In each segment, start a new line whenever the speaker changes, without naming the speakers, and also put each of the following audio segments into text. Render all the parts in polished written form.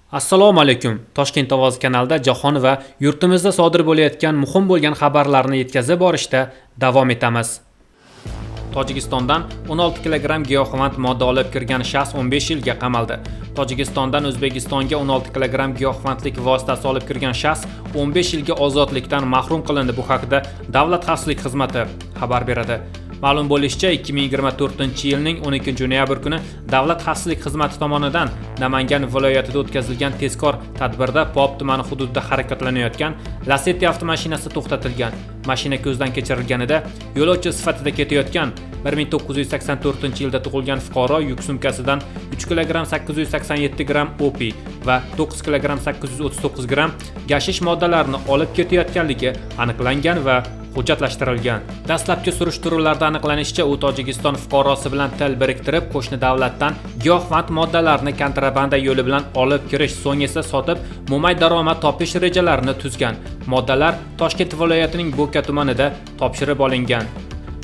Assalomu alaykum. Toshkent ovozi kanalida jahon va yurtimizda sodir bo'layotgan muhim bo'lgan xabarlarni yetkazib borishda davom etamiz. Tojikistondan 16 kg giyohvand modda olib kirgan shaxs 15 yilga qamaldi. Tojikistondan O'zbekistonga 16 kg giyohvandlik vositasi olib kirgan shaxs 15 yilga ozodlikdan mahrum qilindi. Bu haqda Davlat xavfsizlik xizmati xabar beradi. Ma'lum bo'lishicha, 2024-yilning 12-noyabr kuni Davlat xavfsizlik xizmati tomonidan Namangan viloyatida o'tkazilgan tezkor tadbirda Pop tumani hududida harakatlanayotgan Lacetti avtomashinasi to'xtatilgan. Mashina ko'zdan kechirilganida yo'lovchi sifatida ketayotgan 1984-yilda tug'ilgan fuqaro yuk sumkasidan 3 kg 887 gram opiy va 9 kg 839 gram gashish moddalarini olib ketayotganligi aniqlangan va hujjatlashtirilgan. Dastlabki surishtiruvlarda aniqlanishicha, u Tojikiston fuqarosi bilan til biriktirib, qo'shni davlatdan giyohvand moddalarni kontrabanda yo'li bilan olib kirish, so'ng esa sotib, mo'may daromad topish rejalarini tuzgan. Moddalar Toshkent viloyatining Bo'ka tumanida topshirib olingan.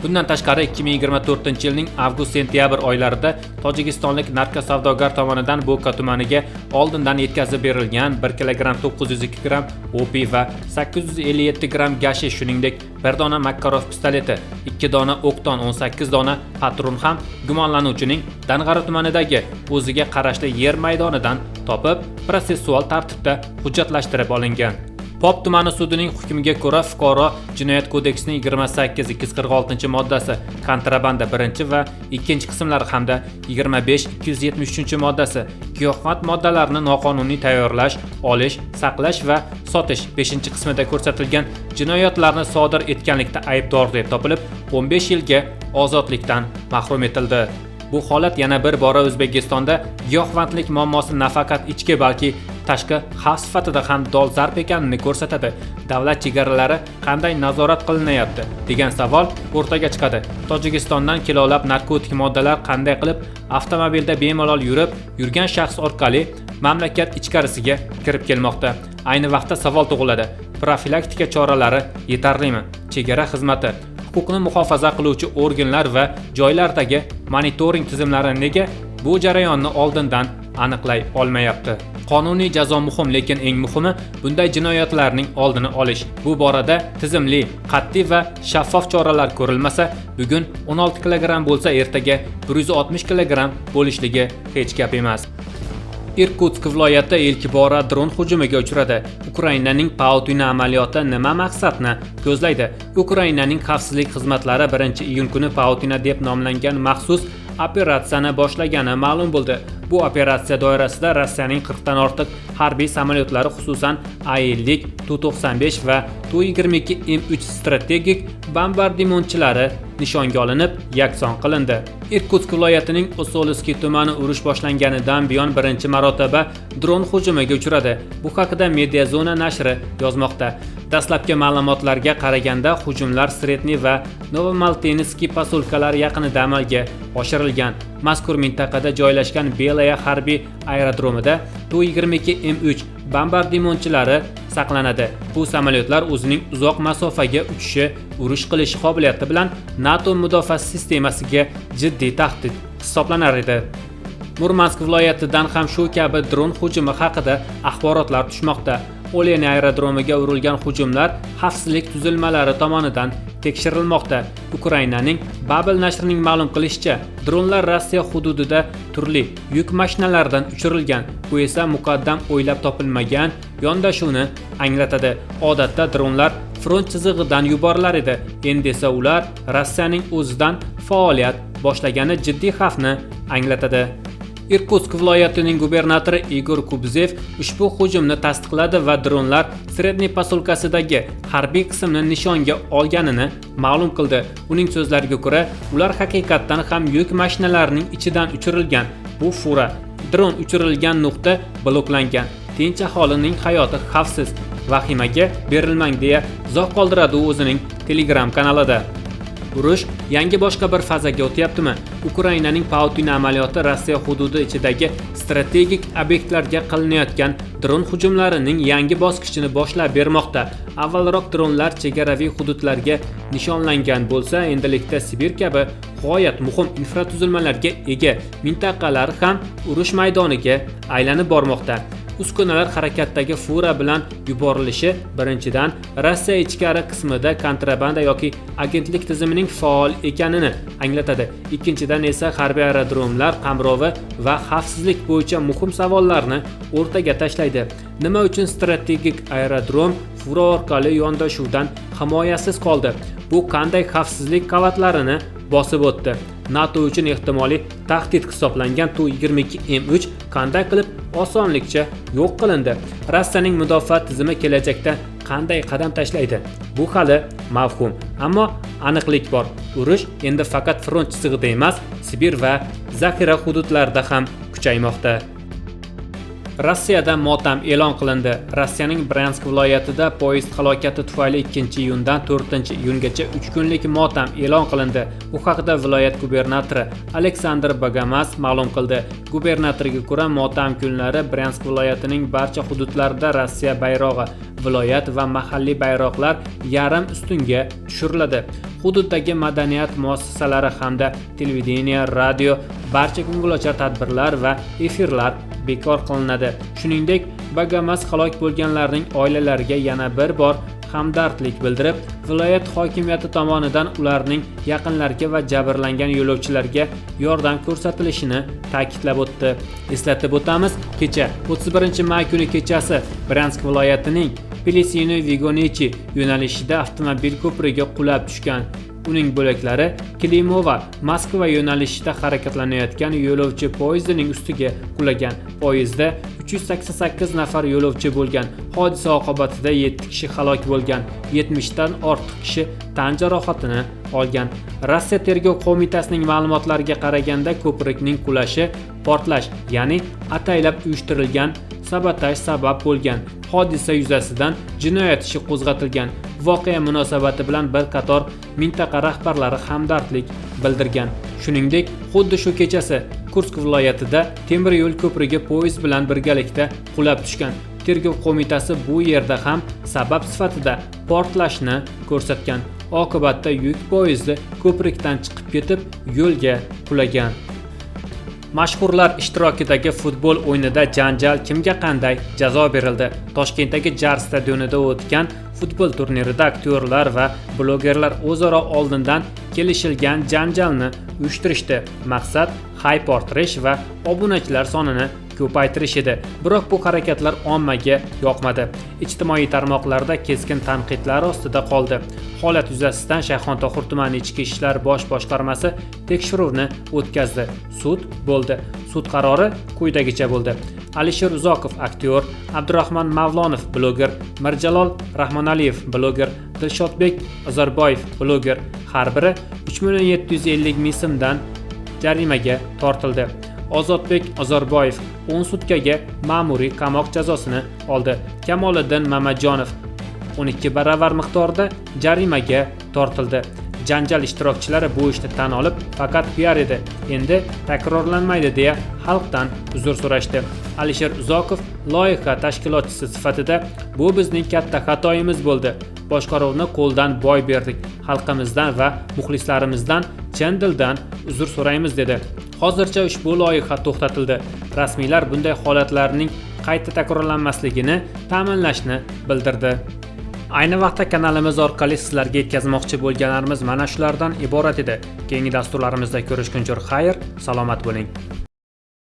Bundan tashqari 2024-yilning avgust-sentyabr oylarida tojikistonlik narkosavdogar tomonidan Bo'ka tumaniga oldindan yetkazib berilgan 1 kg 902 gram opiy va 857 gram gashish, shuningdek 1 dona Makarov pistoleti, 2 dona o'qton, 18 dona patron ham gumonlanuvchining Dang'ara tumanidagi o'ziga qarashli yer maydonidan topib, protsessual tartibda hujjatlashtirib olingan. Pop tumani sudining hukmiga ko'ra, fuqaro Jinoyat kodeksining 28-246-moddasi kontrabanda 1 va 2 qismlari hamda 25-273-moddasi giyohvand moddalarni noqonuniy tayyorlash, olish, saqlash va sotish 5-qismida ko'rsatilgan jinoyatlarni sodir etganlikda aybdor deb topilib, 15 yilga ozodlikdan mahrum etildi. Bu holat yana bir bora O'zbekistonda giyohvandlik muammosi nafaqat ichki, balki tashqi xavf sifatida ham dolzarb ekanini ko'rsatadi. Davlat chegaralari qanday nazorat qilinayapti degan savol o'rtaga chiqadi. Tojikistondan kilolab narkotik moddalar qanday qilib avtomobilda bemalol yurgan shaxs orqali mamlakat ichkarisiga kirib kelmoqda? Ayni vaqtda savol tug'iladi. Profilaktika choralari yetarlimi? Chegara xizmati, huquqni muhofaza qiluvchi organlar va joylardagi monitoring tizimlari nega bu jarayonni oldindan aniqlay olmayapti? Qonuniy jazo muhim, lekin eng muhimi bunday jinoyatlarning oldini olish. Bu borada tizimli, qat'iy va shaffof choralar ko'rilmasa, bugun 16 kg bo'lsa, ertaga 160 kg bo'lishligi hech gap emas. Irkutsk viloyati ilk bora dron hujumiga uchradi. Ukrainaning Pautina amaliyoti nima maqsadni ko'zlaydi? Ukrainaning xavfsizlik xizmatlari 1-iyun kuni Pautina deb nomlangan maxsus operatsiyani boshlagani ma'lum bo'ldi. Bu operatsiya doirasida Rossiyaning 40 dan ortiq harbiy samolyotlari, xususan A-50, Tu-95 va Tu-22 M3 strategik bombardimonchilari nishonga olinib, yakson qilindi. Irkutsk viloyatining Usolskiy tumani urush boshlanganidan buyon birinchi marotaba dron hujumiga uchradi. Bu haqida Mediazona nashri yozmoqda. Dastlabki ma'lumotlarga qaraganda, hujumlar Sretniy va Novomaltinskiy posilkalari yaqinida amalga oshirilgan. Mazkur mintaqada joylashgan Belaya harbiy aerodromida Tu-22 M3 bombardimonchilari saqlanadi. Bu samolyotlar o'zining uzoq masofaga uchishi, urush qilish qobiliyati bilan NATO mudofaa sistemasiga jiddiy tahdid hisoblanar edi. Murmansk viloyatidan ham shu kabi dron hujumi haqida axborotlar tushmoqda. Oleni aerodromiga urilgan hujumlar xavfsizlik tuzilmalari tomonidan tekshirilmoqda. Ukrainaning Babel nashrining ma'lum qilishicha, dronlar Rossiya hududida turli yuk mashinalaridan uchirilgan. Bu esa muqaddam o'ylab topilmagan yondashuvni anglatadi. Odatda dronlar front chizig'idan yuborilar edi. Endi esa ular Rossiyaning o'zidan faoliyat boshlagani jiddiy xavfni anglatadi. Irkutsk viloyatining gubernatori Igor Kubzev ushbu hujumni tasdiqladi va dronlar Sretniy posilkasidagi harbiy qismni nishonga olganini ma'lum qildi. Uning so'zlariga ko'ra, ular haqiqatdan ham yuk mashinalarining ichidan uchirilgan. Bu fura dron uchirilgan nuqta bloklangan. Tinch aholining hayoti xavfsiz. Vahimaga berilmang deya izoh qoldiradi u o'zining Telegram kanalida. Urush yangi boshqa bir fazaga o'tyaptimi? Ukrainaning Pautina amaliyoti Rossiya hududi ichidagi strategik obyektlarga qilinayotgan dron hujumlarining yangi bosqichini boshlab bermoqda. Avvalroq dronlar chegaraviy hududlarga nishonlangan bo'lsa, endilikda Sibir kabi g'oyat muhim infratuzilmalarga ega mintaqalar ham urush maydoniga aylanib bormoqda. Uskunalar harakatdagi fura bilan yuborilishi birinchidan Rossiya ichkari qismida kontrabanda yoki agentlik tizimining faol ekanini anglatadi. Ikkinchidan esa harbiy aerodromlar qamrovi va xavfsizlik bo'yicha muhim savollarni o'rtaga tashlaydi. Nima uchun strategik aerodrom fura orqali yondashuvdan himoyasiz qoldi? Bu qanday xavfsizlik qavatlarini bosib o'tdi? NATO uchun ehtimoliy tahdid hisoblangan Tu-22M3 qanday qilib osonlikcha yo'q qilindi? Rossiyaning mudofaa tizimi kelajakda qanday qadam tashlaydi? Bu hali mavhum, ammo aniqlik bor. Urush endi faqat front chizig'ida emas, Sibir va zaxira hududlarida ham kuchaymoqda. Rossiyada motam e'lon qilindi. Rossiyaning Bryansk viloyatida poyezd halokati tufayli 2-iyundan 4-iyungacha 3 kunlik motam e'lon qilindi. Bu haqda viloyat gubernatori Aleksandr Bagamas ma'lum qildi. Gubernatorga ko'ra, motam kunlari Bryansk viloyatining barcha hududlarida Rossiya bayrog'i, viloyat va mahalliy bayroqlar yarim ustunga tushiriladi. Hududdagi madaniyat muassasalari hamda televideniya, radio, barcha ko'ngilochar tadbirlar va efirlar bekor qilinadi. Shuningdek, Bagamas halok bo'lganlarning oilalariga yana bir bor hamdardlik bildirib, viloyat hokimiyati tomonidan ularning yaqinlariga va jabrlangan yo'lovchilarga yordam ko'rsatilishini ta'kidlab o'tdi. Eslatib o'tamiz, kecha 31-may kuni kechasi Bryansk viloyatining Plesino-Vigonichi yo'nalishida avtomobil ko'prigiga qulab tushgan. Uning bo'laklari Klimova Moskva yo'nalishida harakatlanayotgan yo'lovchi poyezdining ustiga qulagan. Poyezdda 388 nafar yo'lovchi bo'lgan. Hodisa oqibatida 7 kishi halok bo'lgan, 70 dan ortiq kishi tan jarohatini olgan. Rossiya tergov qo'mitasining ma'lumotlariga qaraganda, ko'prikning qulashi portlash, ya'ni ataylab uyushtirilgan sabotaj sabab bo'lgan. Hodisa yuzasidan jinoyat ishi qo'zg'atilgan. Voqea munosabati bilan bir qator mintaqa rahbarlari hamdardlik bildirgan. Shuningdek, xuddi shu kechasi Kursk viloyatida temir yo'l ko'prigi poyezd bilan birgalikda qulab tushgan. Tergov qo'mitasi bu yerda ham sabab sifatida portlashni ko'rsatgan. Oqibatda yuk poyezdi ko'prikdan chiqib ketib, yo'lga qulagan. Mashhurlar ishtirokidagi futbol o'yinida janjal, kimga qanday jazo berildi? Toshkentdagi Jar stadionida o'tgan futbol turnirida aktyorlar va blogerlar o'zaro oldindan kelishilgan janjalni uyushtirishdi. Maqsad hype orttirish va obunachilar sonini ko'paytirish edi. Biroq bu harakatlar ommaga yoqmadi. Ijtimoiy tarmoqlarda keskin tanqidlar ostida qoldi. Holat yuzasidan Shayxontohur tumani Ichki ishlar bosh boshqarmasi tekshiruvni o'tkazdi. Sud bo'ldi. Sud qarori quyidagicha bo'ldi. Alisher Uzoqov aktyor, Abdurahmon Mavlonov bloger, Mirjalol Rahmonaliyev bloger, Dilshodbek Ozarboyev bloger har biri 3.750.000 so'mdan jarimaga tortildi. Ozodbek Ozarboyev 10 sutkaga ma'muriy qamoq jazosini oldi. Kamoliddin Mamajonov 12 baravar miqdorda jarimaga tortildi. Janjal ishtirokchilari bu ishni tan olib, faqat PR edi, endi takrorlanmaydi deya xalqdan uzr so'rashdi. Alisher Uzoqov loyiha tashkilotchisi sifatida bu bizning katta xatoyimiz bo'ldi. Boshqaruvni qo'ldan boy berdik. Xalqimizdan va muxlislarimizdan chin dildan uzr so'raymiz dedi. Hozircha ushbu loyiha to'xtatildi. Rasmiylar bunday holatlarning qayta takrorlanmasligini ta'minlashni bildirdi. Ayni vaqtda kanalimiz orqali sizlarga yetkazmoqchi bo'lganlarimiz mana shulardan iborat edi. Keyingi dasturlarimizda ko'rishguncha xayr, salomat bo'ling.